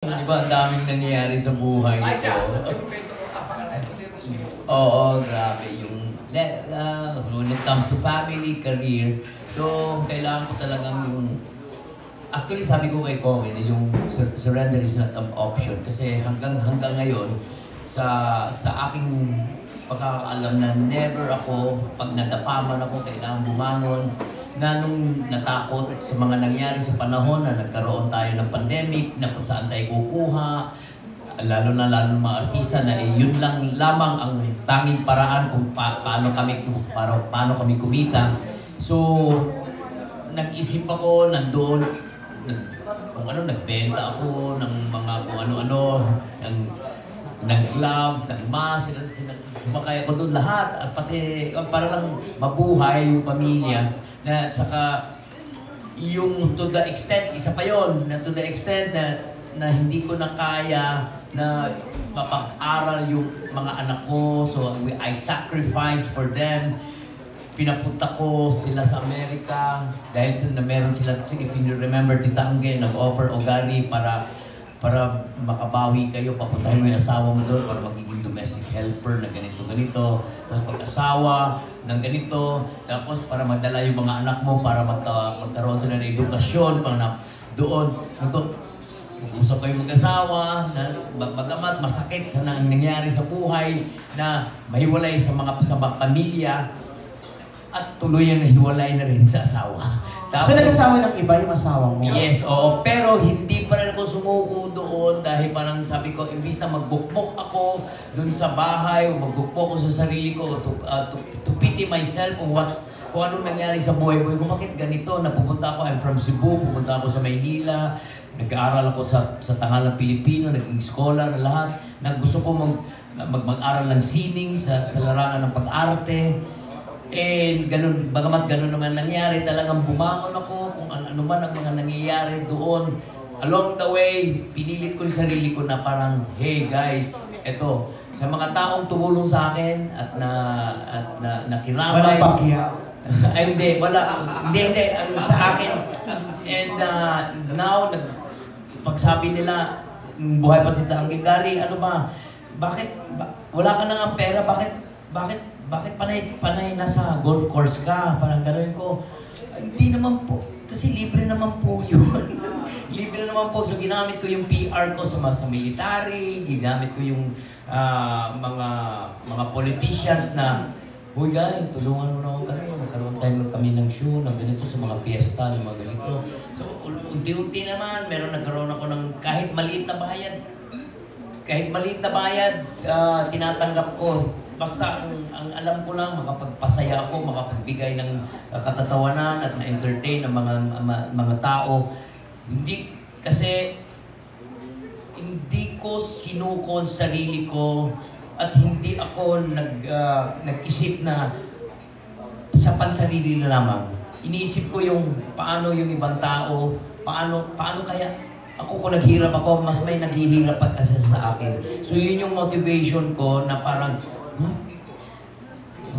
Di ba, ang daming nangyayari sa buhay ko. Oo, grabe. When it comes to family, career, so, kailangan ko talagang yung... Actually, sabi ko kay Comen, yung surrender is not an option. Kasi hanggang ngayon, sa aking pagkakaalam na never ako, pag nadapaman ako, kailangan bumangon, na nung natakot sa mga nangyari sa panahon na nagkaroon tayo ng pandemic, na kung saan tayo kukuha, lalo na mga artista na yun lang lamang ang tanging paraan kung paano kami kumita. So, nag-isip ako, nandoon, nagbenta ako ng mga kung ano-ano, ng gloves, ng mask, sumakay ako doon lahat. At pati, para lang mabuhay yung pamilya. Na saka yung to the extent, isa pa yon, na to the extent na hindi ko na kaya na mapag-aral yung mga anak ko. So I sacrifice for them. Pinapunta ko sila sa Amerika dahil na meron sila, if you remember, Tita Angge, nag-offer Ogani para makabawi kayo, papuntahin mo yung asawa mo doon para magiging domestic helper na ganito. Tapos pag-asawa ng ganito, tapos para madala yung mga anak mo para magkaroon sila ng edukasyon, doon. Mag-usap kayo mag-asawa, na bagamat masakit sa nangyari sa buhay, na mahiwalay sa mga pamilya, at tuluyan na hiwalay na rin sa asawa. Tapos, so nag-asawa ng iba yung asawa mo? Yes, oo. Pero hindi pa rin ako sumuko doon dahil parang sabi ko, imbis na magbukbok ako doon sa bahay o magbukbok ako sa sarili ko to pity myself kung anong nangyari sa buhay ko. Bakit ganito? Napupunta ako, I'm from Cebu, pupunta ako sa Maynila, nag-aaral ako sa Tangalang Pilipino, naging scholar na lahat. Gusto ko mag-aral ng sining sa larangan ng pag-arte. And ganun, bagamat ganun naman nangyari, talagang bumangon ako kung ano man ang mga nangyayari doon. Along the way, pinilit ko yung sarili ko na parang, hey guys, eto, sa mga taong tumulong sa akin at nakiramay. Walang pakya. Ay, hindi, wala. Hindi, sa akin. And now, pagsabi nila, buhay pa si Tanggi, Gary, ano ba, wala ka nang pera, bakit panay nasa golf course ka? Parang gano'n ko. Hindi naman po. Kasi libre naman po yun. Libre naman po. So ginamit ko yung PR ko sa military, ginamit ko yung mga politicians na, "Hoy guys, tulungan mo na ako kami. Magkaroon tayo kami ng show, ng ganito sa mga piyesta, ng mga ganito." So unti-unti naman, nagkaroon ako ng kahit maliit na bayad. Tinatanggap ko. Basta ang alam ko lang, makapagpasaya ako, makapagbigay ng katatawanan at ma-entertain ng mga tao. Hindi ko sinuko ang sarili ko at hindi ako nag-isip na sa pansarili na lamang. Iniisip ko yung paano yung ibang tao, paano kaya ako kung naghirap ako, mas may naghihirap pa kasi sa akin. So yun yung motivation ko na parang,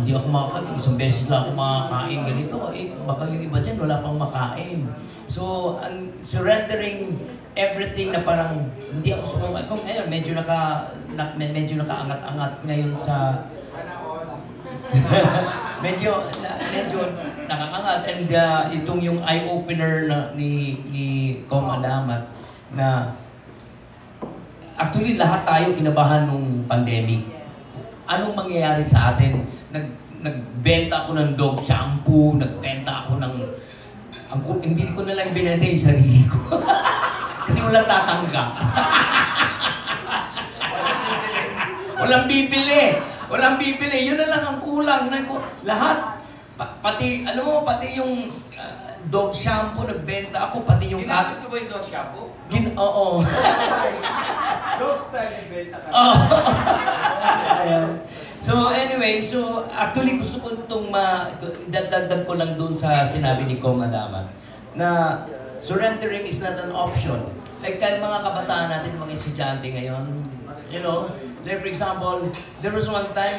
hindi ako makakain. Isang beses lang ako makakain ganito. Baka yung iba dyan, wala pang makain. So, ang surrendering everything na parang hindi ako sumumay. Kung medyo nakaangat-angat ngayon sa... medyo nakaangat. And itong yung eye-opener ni Kong Adamat na actually lahat tayo kinabahan nung pandemic. Anong mangyayari sa atin? Nagbenta ako ng dog shampoo, nagbenta ako ng... hindi ko na lang binenta yung sarili ko. Kasi walang tatanggap. Walang bibili. Yun na lang ang kulang. Lahat. Pati yung dog shampoo, nagbenta ako, pati yung cat. Ginamit ko ba yung dog shampoo? Oo. Dog style yung benta ka. So anyway, actually gusto ko itong dadagdag ko lang dun sa sinabi ni Kong Adamat na surrendering is not an option. Like kaya mga kabataan natin, mga estudyante ngayon, like for example, there was one time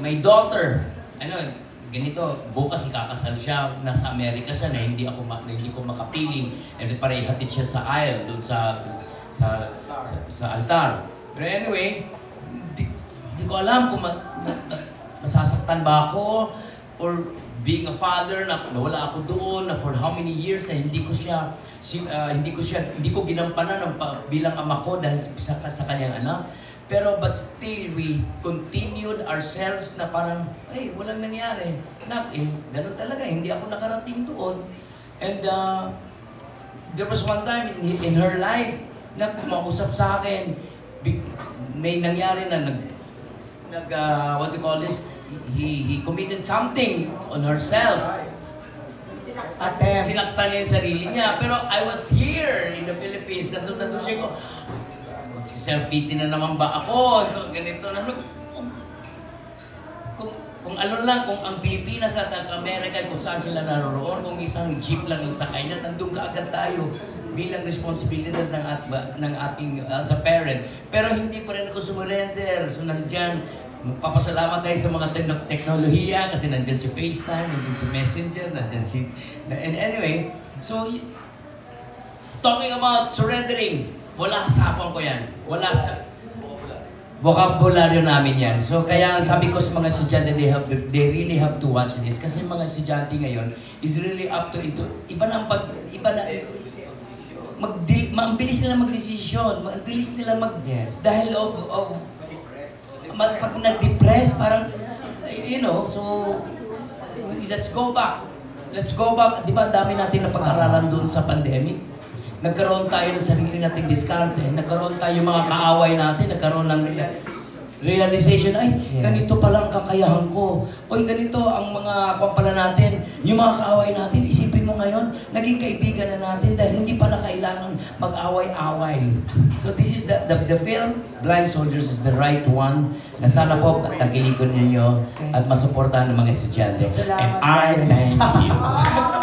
my daughter, ganito, bukas ikakasal siya, nasa Amerika siya na hindi ko makapiling. And para ihatid siya sa aisle, doon sa altar. Pero anyway, di ko alam kung masasaktan ba ako or being a father na wala ako doon na for how many years na hindi ko ginampanan bilang ama ko dahil sa kanyang anak. Pero but still we continued ourselves na parang walang nangyari. Ganun talaga, hindi ako nakarating doon. And there was one time in her life na kumausap sa akin, may nangyari na what do you call this? He committed something on herself. Sinaktan niya yung sarili niya. Pero I was here in the Philippines. Nandun siya ko, magsi-self-pity na naman ba ako? Ganito na. Kung ano lang, kung ang Pilipinas at ang Amerika, kung saan sila naroroon, kung isang jeep lang yung sakay na, nandun ka agad tayo bilang responsibilidad ng ating as a parent. Pero hindi pa rin ako sumurrender. So nandiyan, magpapasalamat tayo sa mga teknolohiya kasi nandiyan si FaceTime, nandiyan si Messenger, nandiyan si... And anyway, so talking about surrendering, wala sa sapang ko yan. Wala sa vocabulary namin yan. So kaya sabi ko sa mga estudyante, they really have to watch this kasi mga estudyante ngayon is really up to ito. Iba na ang bilis nila magdesisyon, ang bilis nila dahil pag nag-depress, parang, so, let's go back. Di ba, ang dami natin na pag-aralan doon sa pandemic? Nagkaroon tayo ng sarili nating diskarte. Nagkaroon tayo mga kaaway natin. Nagkaroon ng realization, ganito palang kakayahan ko. Ganito ang mga pala natin. Yung mga kaaway natin, isipin mo ngayon, naging kaibigan na natin dahil hindi pala kailangan mag-away-away. So this is the film, Blind Soldiers is the right one na sana po tagiligon ninyo at masuportahan ng mga estudyante. And I thank you.